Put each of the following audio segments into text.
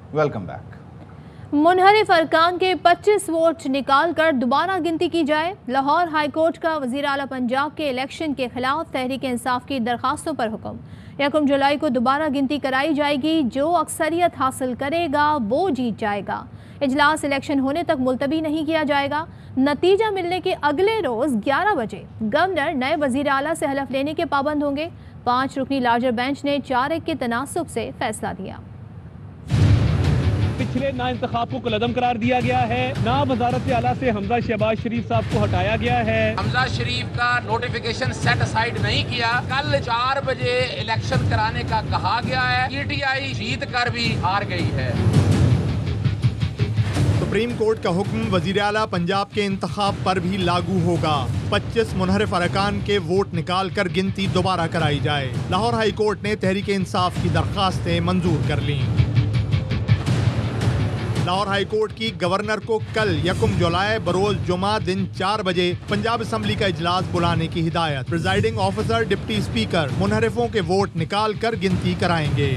Welcome back. मुनहरिफ अरकान के 25 vote निकाल कर दोबारा गिनती की जाए। लाहौर हाई कोर्ट का वज़ीर आला पंजाब के इलेक्शन के खिलाफ तहरीक इंसाफ की दरखास्तों पर हुक्म। 1 जुलाई को दोबारा गिनती कराई जाएगी। जो अक्सरियत हासिल करेगा वो जीत जाएगा। इजलास इलेक्शन होने तक मुलतवी नहीं किया जाएगा। नतीजा मिलने के अगले रोज 11 बजे गवर्नर नए वज़ीर आला से हलफ लेने के पाबंद होंगे। 5 रुकनी लार्जर बेंच ने 4-1 के तनासुब से फैसला दिया। पिछले नाइंतखाब को कलअदम करार दिया गया है। ना वजारत आला से हमजा शहबाज शरीफ साहब को हटाया गया है। हमजा शरीफ का नोटिफिकेशन सेट असाइड नहीं किया। कल 4 बजे इलेक्शन कराने का कहा गया है। पीटीआई जीत कर भी हार गई है। सुप्रीम कोर्ट का हुक्म वजीर आला पंजाब के इंतखाब पर भी लागू होगा। 25 मुनहरिफ अरकान के वोट निकाल कर गिनती दोबारा कराई जाए। लाहौर हाई कोर्ट ने तहरीक इंसाफ की दरखास्तें मंजूर कर लीं। लाहौर हाई कोर्ट की गवर्नर को कल 1 जुलाई बरोज जुमा दिन 4 बजे पंजाब असम्बली का इजलास बुलाने की हिदायत। प्रिजाइडिंग ऑफिसर डिप्टी स्पीकर मुनहरिफों के वोट निकाल कर गिनती कराएंगे।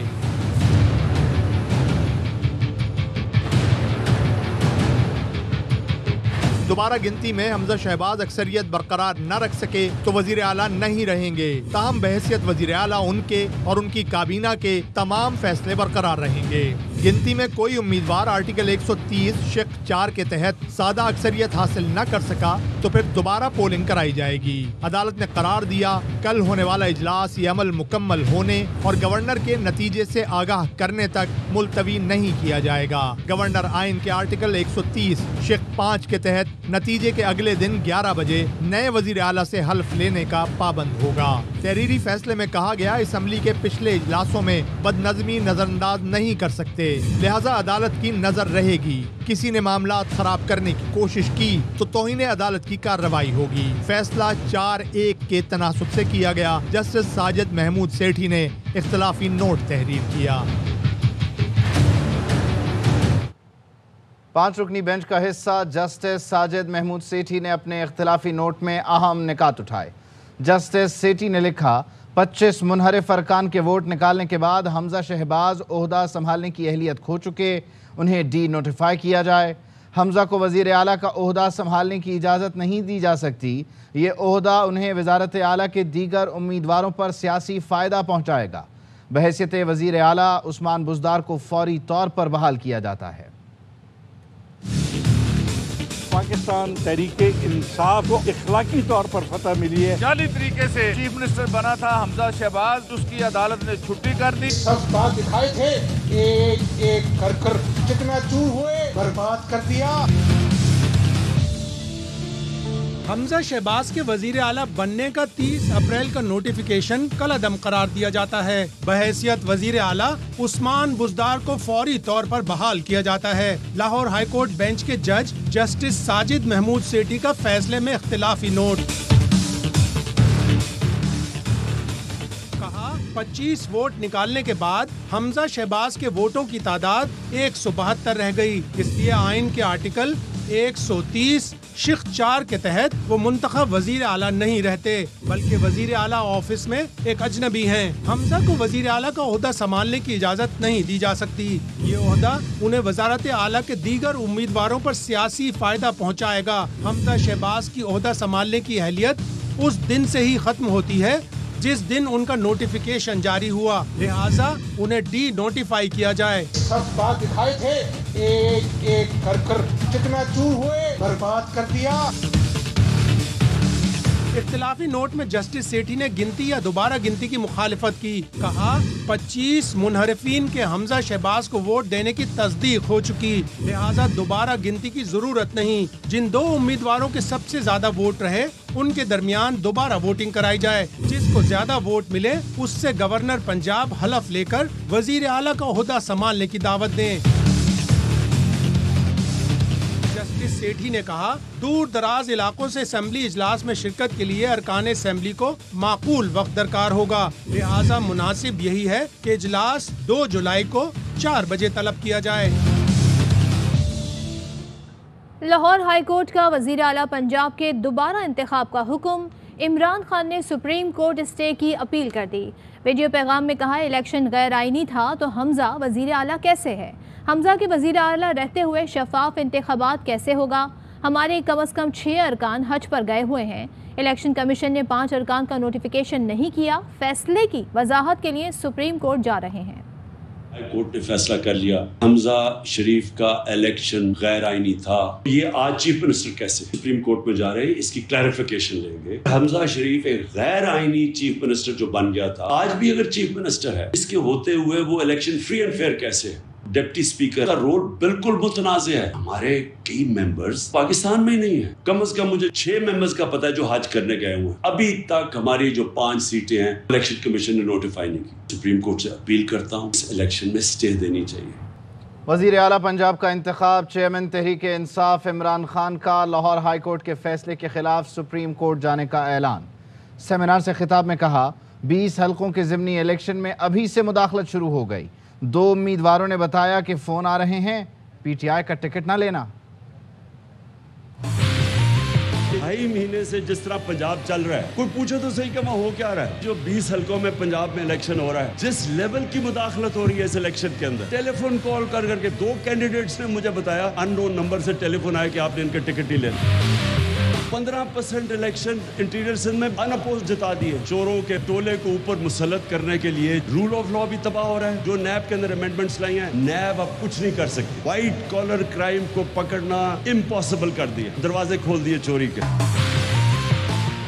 दोबारा गिनती में हमजा शहबाज अक्सरियत बरकरार न रख सके तो वजीर आला नहीं रहेंगे। ताहम बहैसियत वजीर आला उनके और उनकी काबीना के तमाम फैसले बरकरार रहेंगे। गिनती में कोई उम्मीदवार आर्टिकल 130 शिक 4 के तहत सादा अक्सरियत हासिल न कर सका तो फिर दोबारा पोलिंग कराई जाएगी। अदालत ने करार दिया कल होने वाला इजलास ये अमल मुकम्मल होने और गवर्नर के नतीजे से आगाह करने तक मुलतवी नहीं किया जाएगा। गवर्नर आइन के आर्टिकल 130 शिक 5 के तहत नतीजे के अगले दिन 11 बजे नए वजीर आला से हल्फ लेने का पाबंद होगा। तहरीरी फैसले में कहा गया असम्बली के पिछले इजलासों में बदनज़मी नजरअंदाज नहीं कर सकते, लिहाजा अदालत की नजर रहेगी। किसी ने मामला खराब करने की कोशिश की तो तौहीन अदालत की कार्रवाई होगी। फैसला 4-1 के तनासुब से किया गया। जस्टिस साजिद महमूद सेठी ने इख्तिलाफी नोट तहरीर किया। 5 रुकनी बेंच का हिस्सा जस्टिस साजिद महमूद सेठी ने अपने इख्तिलाफी नोट में अहम निकात उठाए। जस्टिस सेठी ने लिखा 25 मुनहरिफ अरकान के वोट निकालने के बाद हमजा शहबाज ओहदा संभालने की अहलियत खो चुके, उन्हें डी नोटिफाई किया जाए। हमजा को वजीर आला का ओहदा संभालने की इजाज़त नहीं दी जा सकती। ये ओहदा उन्हें वजारत आला के दीगर उम्मीदवारों पर सियासी फ़ायदा पहुँचाएगा। बहैसियत वजीर आला उस्मान बुज़दार को फौरी तौर पर बहाल किया जाता है। पाकिस्तान तहरीके इंसाफ को इखलाकी तौर पर फतह मिली है। जाली तरीके से चीफ मिनिस्टर बना था हमजा शहबाज, उसकी अदालत ने छुट्टी कर दी। सब बात दिखाए थे, एक एक कर कितना चूर हुए, बर्बाद कर दिया। हमजा शहबाज के वजीर आला बनने का 30 अप्रैल का नोटिफिकेशन कल अदम करार दिया जाता है। बहैसियत वजीर आला उस्मान बुज़दार को फौरी तौर पर बहाल किया जाता है। लाहौर हाई कोर्ट बेंच के जज जस्टिस साजिद महमूद सेठी का फैसले में इख्तिलाफी नोट। कहा 25 वोट निकालने के बाद हमजा शहबाज के वोटों की तादाद 172 रह गई। इसलिए आइन के आर्टिकल 130 शिक 4 के तहत वो मुंतखब वजीर आला नहीं रहते, बल्कि वजीर आला ऑफिस में एक अजनबी हैं। हमजा को वजीर आला का ओहदा संभालने की इजाजत नहीं दी जा सकती। ये ओहदा उन्हें वजारत आला के दीगर उम्मीदवारों पर सियासी फायदा पहुँचाएगा। हमजा शहबाज की ओहदा संभालने की अहलियत उस दिन से ही खत्म होती है जिस दिन उनका नोटिफिकेशन जारी हुआ, लिहाजा उन्हें डी नोटिफाई किया जाए। सब बात दिखाए थे, एक एक कर कितना चूर हुए, बर्बाद कर दिया। इख्तिलाफी नोट में जस्टिस सेठी ने गिनती या दोबारा गिनती की मुखालिफत की। कहा 25 मुनहरिफीन के हमजा शहबाज को वोट देने की तस्दीक हो चुकी, लिहाजा दोबारा गिनती की जरूरत नहीं। जिन 2 उम्मीदवारों के सबसे ज्यादा वोट रहे उनके दरमियान दोबारा वोटिंग कराई जाए। जिसको ज्यादा वोट मिले उससे गवर्नर पंजाब हलफ लेकर वजीर आला का ओहदा संभालने की दावत दें। जस्टिस सेठी ने कहा दूर दराज इलाकों से असेंबली इजलास में शिरकत के लिए अरकान असेंबली को माकूल वक्त दरकार होगा, लिहाजा मुनासिब यही है कि इजलास 2 जुलाई को 4 बजे तलब किया जाए। लाहौर हाई कोर्ट का वज़ीर आला पंजाब के दोबारा इंतखाब का हुक्म। इमरान खान ने सुप्रीम कोर्ट स्टे की अपील कर दी। वीडियो पैगाम में कहा इलेक्शन गैर आईनी था तो हमजा वज़ीर आला कैसे है। हमजा के वज़ीर आला रहते हुए शफाफ इंतखाबात कैसे होगा? हमारे कम अज़ कम 6 अरकान हज पर गए हुए हैं। इलेक्शन कमीशन ने 5 अरकान का नोटिफिकेशन नहीं किया। फैसले की वजाहत के लिए सुप्रीम कोर्ट जा रहे हैं। हाई कोर्ट ने फैसला कर लिया हमजा शरीफ का इलेक्शन गैर आईनी था। ये आज चीफ मिनिस्टर कैसे सुप्रीम कोर्ट में जा रहे हैं, इसकी क्लैरिफिकेशन लेंगे। हमजा शरीफ एक गैर आईनी चीफ मिनिस्टर जो बन गया था, आज भी अगर चीफ मिनिस्टर है, इसके होते हुए वो इलेक्शन फ्री एंड फेयर कैसे है? डिप्टी स्पीकर का रोल बिल्कुल मुतनाज़ है। हमारे कई मेंबर्स पाकिस्तान में ही नहीं है। कम से कम मुझे 6 मेंबर्स का पता है जो हज करने गए हुए हैं। अभी तक हमारी जो 5 सीटें हैं इलेक्शन कमीशन ने नोटिफाई नहीं की। सुप्रीम कोर्ट से अपील करता हूँ, इस इलेक्शन में स्टे देनी चाहिए। वज़ीर आला पंजाब का इंतखाब, चेयरमैन तहरीक इंसाफ इमरान खान का लाहौर हाई कोर्ट के फैसले के खिलाफ सुप्रीम कोर्ट जाने का ऐलान। सेमिनार से खिताब में कहा 20 हलकों के ज़िमनी इलेक्शन में अभी से मुदाखलत शुरू हो गई। 2 उम्मीदवारों ने बताया कि फ़ोन आ रहे हैं, पीटीआई का टिकट ना लेना। 2.5 महीने से जिस तरह पंजाब चल रहा है, कोई पूछे तो सही कि वहाँ हो क्या रहा है? जो 20 हलकों में पंजाब में इलेक्शन हो रहा है, जिस लेवल की मुदाखलत हो रही है इस इलेक्शन के अंदर, टेलीफोन कॉल कर करके 2 कैंडिडेट्स ने मुझे बताया अननोन नंबर से टेलीफोन आया कि आपने इनके टिकट ही लेना। 15% इलेक्शन इंटीरियर सिंध में अनअपोज जिता दिए। चोरों के टोले को ऊपर मुसल्लत करने के लिए रूल ऑफ लॉ भी तबाह हो रहा है। जो नैब के अंदर अमेंडमेंट्स लाई हैं, नैब अब कुछ नहीं कर सकती। व्हाइट कॉलर क्राइम को पकड़ना इम्पॉसिबल कर दिए, दरवाजे खोल दिए चोरी के।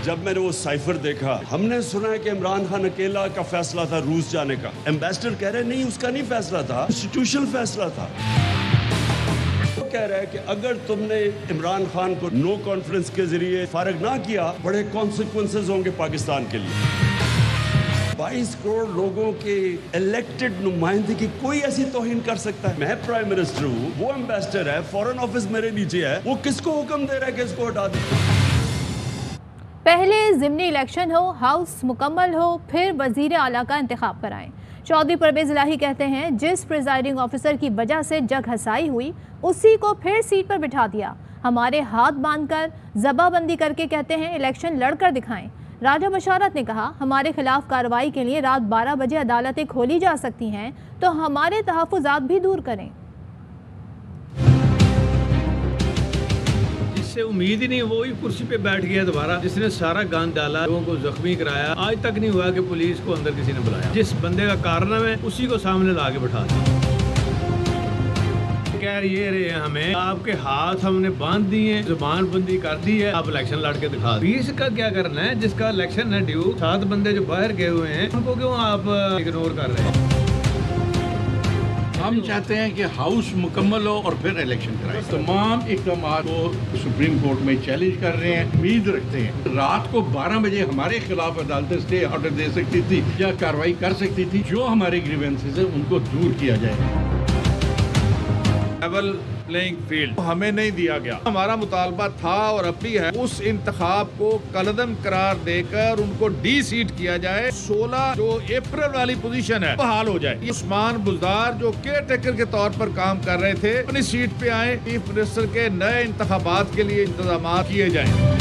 जब मैंने वो साइफर देखा, हमने सुना है कि इमरान खान अकेला का फैसला था रूस जाने का। एम्बेसडर कह रहे नहीं, उसका नहीं फैसला था, इंस्टीट्यूशनल फैसला था। कह रहा है कि अगर तुमने इमरान खान को नो कॉन्फ्रेंस के जरिए फारिग ना किया, बड़े कॉन्सिक्वेंसेस होंगे पाकिस्तान के लिए। 22 करोड़ लोगों के इलेक्टेड नुमाइंदगी कोई ऐसी तौहीन कर सकता है? मैं प्राइम मिनिस्टर हूँ, वो एम्बेसडर है, फॉरेन ऑफिस मेरे नीचे है, वो किसको हुक्म दे रहा है कि इसको हटा दे? पहले ज़िमनी इलेक्शन हो, हाउस मुकम्मल हो, फिर वज़ीर आला का इंतखाब कराएं। चौधरी परवेज़ इलाही कहते हैं जिस प्रिजाइडिंग ऑफिसर की वजह से जग हसाई हुई, उसी को फिर सीट पर बिठा दिया। हमारे हाथ बांधकर जबाबंदी करके कहते हैं इलेक्शन लड़कर दिखाएं। राजा बशारत ने कहा हमारे खिलाफ कार्रवाई के लिए रात 12 बजे अदालतें खोली जा सकती हैं, तो हमारे तहफ़्फ़ुज़ात भी दूर करें। जिससे उम्मीद ही नहीं, वो ही कुर्सी पे बैठ गया दोबारा, जिसने सारा गंद डाला, लोगों को जख्मी कराया। आज तक नहीं हुआ कि पुलिस को अंदर किसी ने बुलाया। जिस बंदे का कारण है उसी को सामने ला के बिठा दिया। कह ये रहे हैं हमें, आपके हाथ हमने बांध दिए, जुबान बंदी कर दी है, आप इलेक्शन लड़ के दिखा दी। इसका क्या करना है? जिसका इलेक्शन है ड्यू, 7 बंदे जो बाहर गए हुए हैं, उनको क्यों आप इग्नोर कर रहे हैं? हम चाहते हैं कि हाउस मुकम्मल हो और फिर इलेक्शन कराएं। तमाम इक़दाम को सुप्रीम कोर्ट में चैलेंज कर रहे हैं। उम्मीद रखते हैं रात को 12 बजे हमारे खिलाफ अदालतें स्टे ऑर्डर दे सकती थी या कार्रवाई कर सकती थी। जो हमारे ग्रीवेंसेस हैं उनको दूर किया जाए। लेवल प्लेइंग फील्ड हमें नहीं दिया गया। हमारा मुतालबा था और अब भी है, उस इंतखाब को कलदम करार देकर उनको डी सीट किया जाए। 16 जो अप्रैल वाली पोजीशन है बहाल हो जाए। उस्मान बुज़दार जो केयर टेकर के तौर पर काम कर रहे थे, अपनी सीट पे आए। चीफ मिनिस्टर के नए इंतखाबात के लिए इंतजाम किए जाए।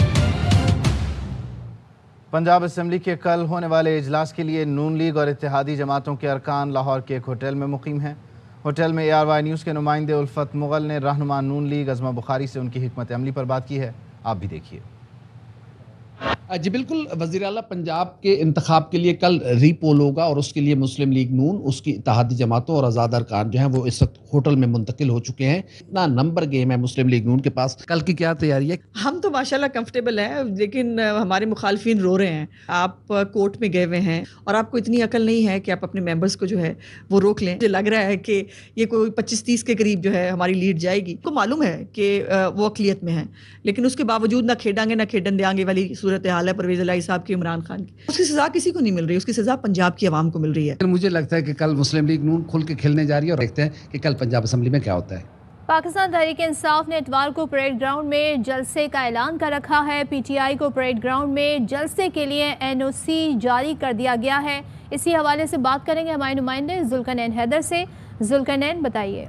पंजाब असेंबली के कल होने वाले इजलास के लिए नून लीग और इत्तेहादी जमातों के अरकान लाहौर के एक होटल में मुकीम हैं। होटल में ARY न्यूज़ के नुमाइंदे उल्फत मुगल ने रहनुमा नून लीग अज़मा बुखारी से उनकी हिकमत अमली पर बात की है। आप भी देखिए। जी बिल्कुल, वज़ीर आला पंजाब के इंतखाब के लिए कल रीपोल होगा और उसके लिए मुस्लिम लीग नून, उसकी इत्तेहादी जमातों और आज़ाद अरकान जो हैं वो इस वक्त होटल में मुंतकिल हो चुके हैं। इतना नंबर गेम है मुस्लिम लीग नून के पास। कल की क्या तैयारी है? हम तो माशाल्लाह कंफर्टेबल हैं, लेकिन हमारे मुखालफिन रो रहे हैं। आप कोर्ट में गए हुए हैं और आपको इतनी अकल नहीं है कि आप अपने मेंबर्स को जो है वो रोक लें। मुझे लग रहा है कि ये कोई 25-30 के करीब जो है हमारी लीड जाएगी। को मालूम है कि वो अक़लियत में है, लेकिन उसके बावजूद ना खेडांगे ना खेडन देंगे वाली सूरत हाल है परवेज़ इलाही साहब की, इमरान खान की। उसकी सजा किसी को नहीं मिल रही, उसकी सजा पंजाब की आवाम को मिल रही है। मुझे लगता है कि कल मुस्लिम लीग नून खुल के खेलने जा रही है और देखते हैं कि कल पंजाब असेंबली में क्या होता है। पाकिस्तान तहरीक इंसाफ ने इतवार को परेड ग्राउंड में जलसे का ऐलान कर रखा है। PTI को परेड ग्राउंड में जलसे के लिए NOC जारी कर दिया गया है। इसी हवाले से बात करेंगे हमारे नुमाइंदे जुल्करनैन हैदर से। जुल्करनैन, बताइए।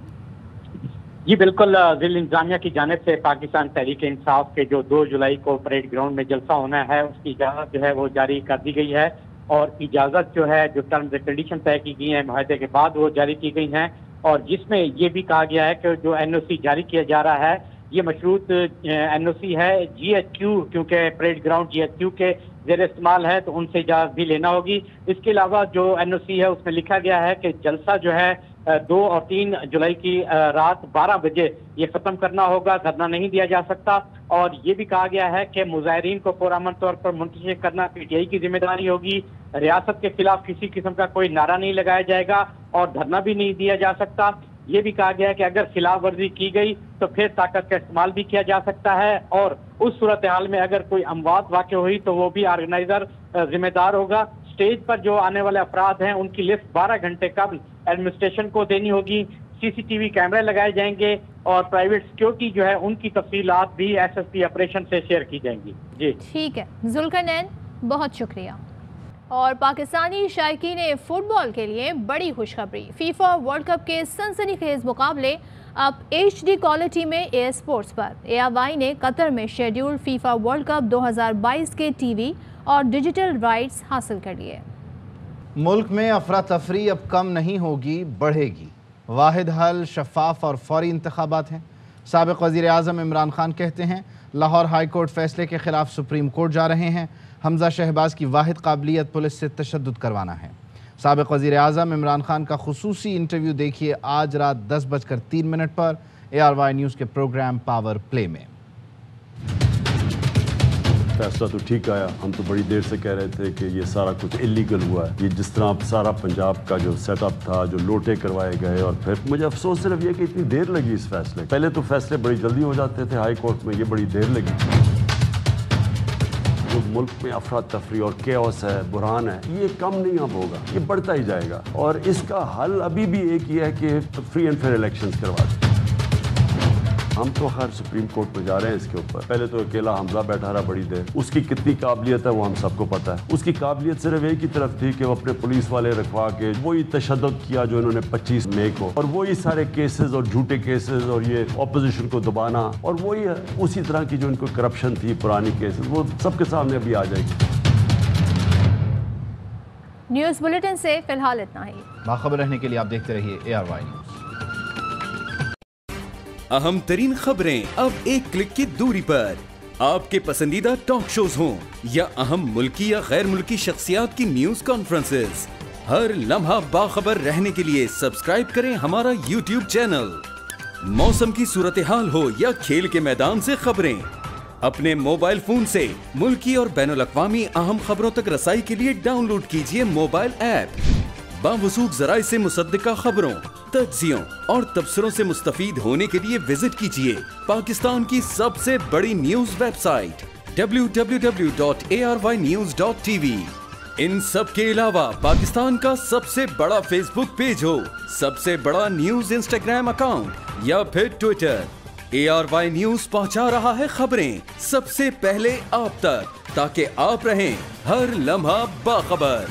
जी बिल्कुल, जिला इंतजामिया की जानिब से पाकिस्तान तहरीक इंसाफ के जो 2 जुलाई को परेड ग्राउंड में जलसा होना है, उसकी इजाज़त जो है वो जारी कर दी गई है। और इजाज़त जो है, जो टर्म्स एंड कंडीशन तय की गई हैं माहदे के बाद वो जारी की गई हैं। और जिसमें ये भी कहा गया है कि जो एनओसी जारी किया जा रहा है ये मशरूत एनओसी है GHQ, क्योंकि परेड ग्राउंड GHQ के ज़ेर इस्तेमाल है तो उनसे इजाज़त भी लेना होगी। इसके अलावा जो एनओसी है उसमें लिखा गया है कि जलसा जो है 2 और 3 जुलाई की रात 12 बजे ये ख़त्म करना होगा, धरना नहीं दिया जा सकता। और ये भी कहा गया है कि मुजाहिरीन को पुरअमन तौर पर मुंतशिर करना PTI की जिम्मेदारी होगी। रियासत के खिलाफ किसी किस्म का कोई नारा नहीं लगाया जाएगा और धरना भी नहीं दिया जा सकता। ये भी कहा गया है कि अगर खिलाफ वर्जी की गई तो फिर ताकत का इस्तेमाल भी किया जा सकता है और उस सूरत हाल में अगर कोई अमवात वाक़ हुई तो वो भी ऑर्गेनाइजर जिम्मेदार होगा। स्टेज पर जो आने वाले अफराद हैं उनकी लिस्ट 12 घंटे कबल एडमिनिस्ट्रेशन को देनी होगी। CCTV कैमरे लगाए जाएंगे और प्राइवेट सिक्योरिटी जो है उनकी तफसीलात भी SSP ऑपरेशन से शेयर की जाएंगी। जी ठीक है जुल्करनैन, बहुत शुक्रिया। और पाकिस्तानी शायकीन फुटबॉल के लिए बड़ी खुशखबरी, फीफा वर्ल्ड कप के सनसनीखेज मुकाबले अब HD क्वालिटी में एयर स्पोर्ट्स पर। ARY ने कतर में शेड्यूल्ड फीफा वर्ल्ड कप 2022 के TV और डिजिटल राइट्स हासिल कर लिए। मुल्क में अफरा तफरी अब कम नहीं होगी, बढ़ेगी। वाहिद हल शफाफ और फौरी इंतखाबात हैं। साबिक़ वज़ीर आज़म इमरान खान कहते हैं लाहौर हाई कोर्ट फैसले के खिलाफ सुप्रीम कोर्ट जा रहे हैं। हमजा शहबाज की वाहिद काबिलियत पुलिस से तशद्दुद करवाना है। साबिक़ वज़ीर आज़म इमरान खान का खुसूसी इंटरव्यू देखिए आज रात 10:03 पर ARY न्यूज़ के प्रोग्राम पावर प्ले में। फैसला तो ठीक आया। हम तो बड़ी देर से कह रहे थे कि ये सारा कुछ इलीगल हुआ है। ये जिस तरह सारा पंजाब का जो सेटअप था, जो लोटे करवाए गए, और फिर मुझे अफसोस सिर्फ ये कि इतनी देर लगी इस फैसले। पहले तो फैसले बड़ी जल्दी हो जाते थे हाई कोर्ट में, ये बड़ी देर लगी। जो मुल्क में अफरा तफरी और केओस है, बुरहान है, ये कम नहीं अब होगा, ये बढ़ता ही जाएगा। और इसका हल अभी भी एक ही है कि फ्री एंड फेयर इलेक्शंस करवा दें। हम तो खैर सुप्रीम कोर्ट में जा रहे हैं इसके ऊपर। पहले तो अकेला हमजा बैठा रहा बड़ी देर, उसकी कितनी काबिलियत है वो हम सबको पता है। उसकी काबिलियत सिर्फ एक ही तरफ थी कि वो अपने पुलिस वाले रखवा के वही तशद्दुद किया जो इन्होंने 25 मई को, और वही सारे केसेस और झूठे केसेस और ये ऑपोजिशन को दबाना, और वही उसी तरह की जो इनको करप्शन थी पुरानी केसेस, वो सबके सामने अभी आ जाएगी। न्यूज़ बुलेटिन से फिलहाल इतना ही। बाखबर रहने के लिए आप देखते रहिए ARY न्यूज़। अहम तरीन खबरें अब एक क्लिक की दूरी पर। आपके पसंदीदा टॉक शोज हों या अहम मुल्की या गैर मुल्की शख्सियात की न्यूज कॉन्फ्रेंसेस, हर लम्हा बाखबर रहने के लिए सब्सक्राइब करें हमारा YouTube चैनल। मौसम की सूरत हाल हो या खेल के मैदान से खबरें, अपने मोबाइल फोन से मुल्की और बैनुल-अक़वामी अहम खबरों तक रसाई के लिए डाउनलोड कीजिए मोबाइल ऐप। बावसूख ज़राए से मुसद्दिका खबरों, तज्ज़ियों और तबसरों से मुस्तफ़ीद होने के लिए विजिट कीजिए पाकिस्तान की सबसे बड़ी न्यूज़ वेबसाइट www.arYnews.tv। इन सब के अलावा पाकिस्तान का सबसे बड़ा फेसबुक पेज हो, सबसे बड़ा न्यूज़ इंस्टाग्राम अकाउंट या फिर ट्विटर, ARY न्यूज़ पहुंचा रहा है खबरें सबसे पहले आप तक, ताकि आप रहें हर लम्हा बाखबर।